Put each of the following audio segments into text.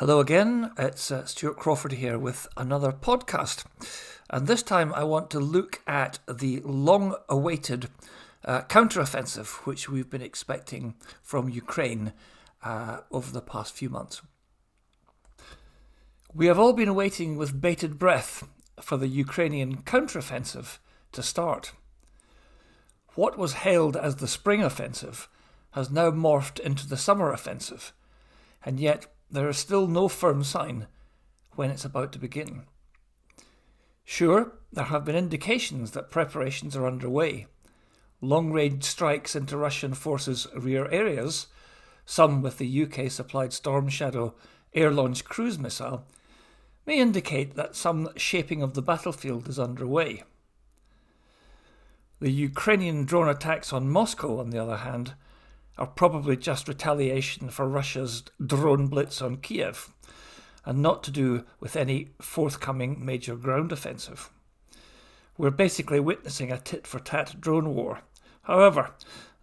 Hello again, it's Stuart Crawford here with another podcast. And this time I want to look at the long-awaited counter-offensive which we've been expecting from Ukraine over the past few months. We have all been waiting with bated breath for the Ukrainian counter-offensive to start. What was hailed as the spring offensive has now morphed into the summer offensive, and yet there is still no firm sign when it's about to begin. Sure, there have been indications that preparations are underway. Long-range strikes into Russian forces' rear areas, some with the UK-supplied Storm Shadow air-launched cruise missile, may indicate that some shaping of the battlefield is underway. The Ukrainian drone attacks on Moscow, on the other hand, are probably just retaliation for Russia's drone blitz on Kiev, and not to do with any forthcoming major ground offensive. We're basically witnessing a tit-for-tat drone war. However,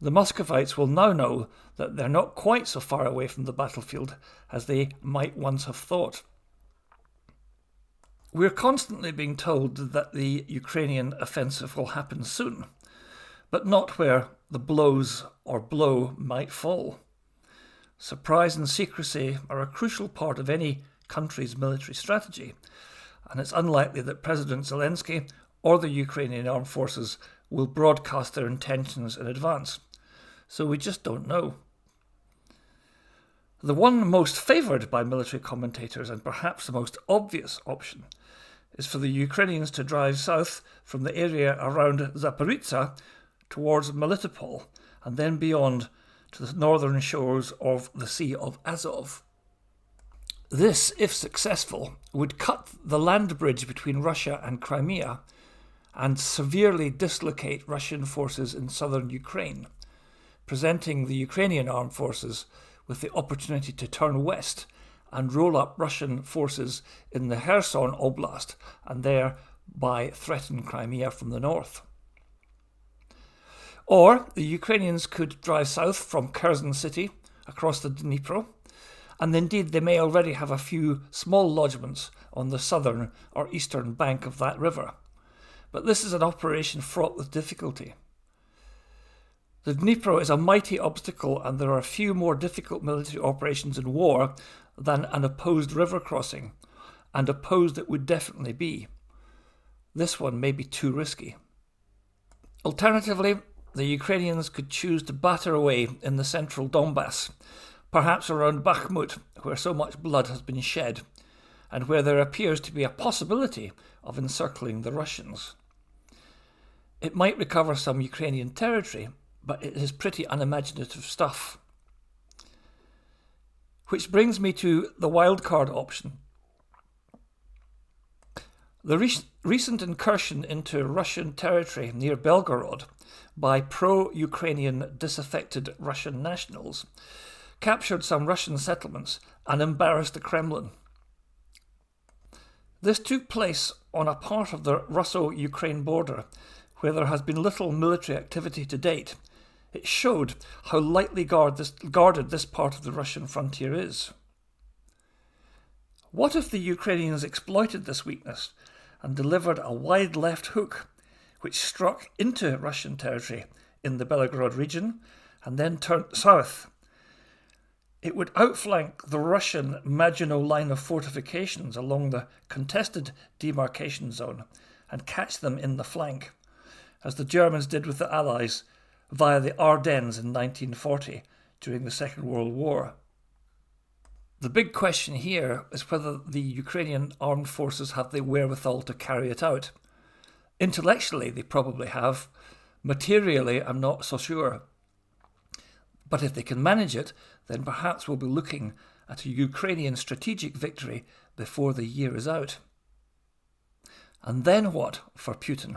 the Muscovites will now know that they're not quite so far away from the battlefield as they might once have thought. We're constantly being told that the Ukrainian offensive will happen soon, but not where the blows or blow might fall. Surprise and secrecy are a crucial part of any country's military strategy, and it's unlikely that President Zelensky or the Ukrainian armed forces will broadcast their intentions in advance. So we just don't know. The one most favoured by military commentators, and perhaps the most obvious option, is for the Ukrainians to drive south from the area around Zaporizhzhia towards Melitopol, and then beyond to the northern shores of the Sea of Azov. This, if successful, would cut the land bridge between Russia and Crimea and severely dislocate Russian forces in southern Ukraine, presenting the Ukrainian armed forces with the opportunity to turn west and roll up Russian forces in the Kherson Oblast and thereby threaten Crimea from the north. Or the Ukrainians could drive south from Kherson city across the Dnipro, and indeed they may already have a few small lodgements on the southern or eastern bank of that river. But this is an operation fraught with difficulty. The Dnipro is a mighty obstacle, and there are few more difficult military operations in war than an opposed river crossing, and opposed it would definitely be. This one may be too risky. Alternatively, the Ukrainians could choose to batter away in the central Donbass, perhaps around Bakhmut, where so much blood has been shed, and where there appears to be a possibility of encircling the Russians. It might recover some Ukrainian territory, but it is pretty unimaginative stuff. Which brings me to the wildcard option. The recent incursion into Russian territory near Belgorod by pro-Ukrainian disaffected Russian nationals captured some Russian settlements and embarrassed the Kremlin. This took place on a part of the Russo-Ukraine border where there has been little military activity to date. It showed how lightly guarded this part of the Russian frontier is. What if the Ukrainians exploited this weakness and delivered a wide left hook which struck into Russian territory in the Belgorod region and then turned south? It would outflank the Russian Maginot Line of fortifications along the contested demarcation zone and catch them in the flank, as the Germans did with the Allies via the Ardennes in 1940 during the Second World War. The big question here is whether the Ukrainian armed forces have the wherewithal to carry it out. Intellectually, they probably have. Materially, I'm not so sure. But if they can manage it, then perhaps we'll be looking at a Ukrainian strategic victory before the year is out. And then what for Putin?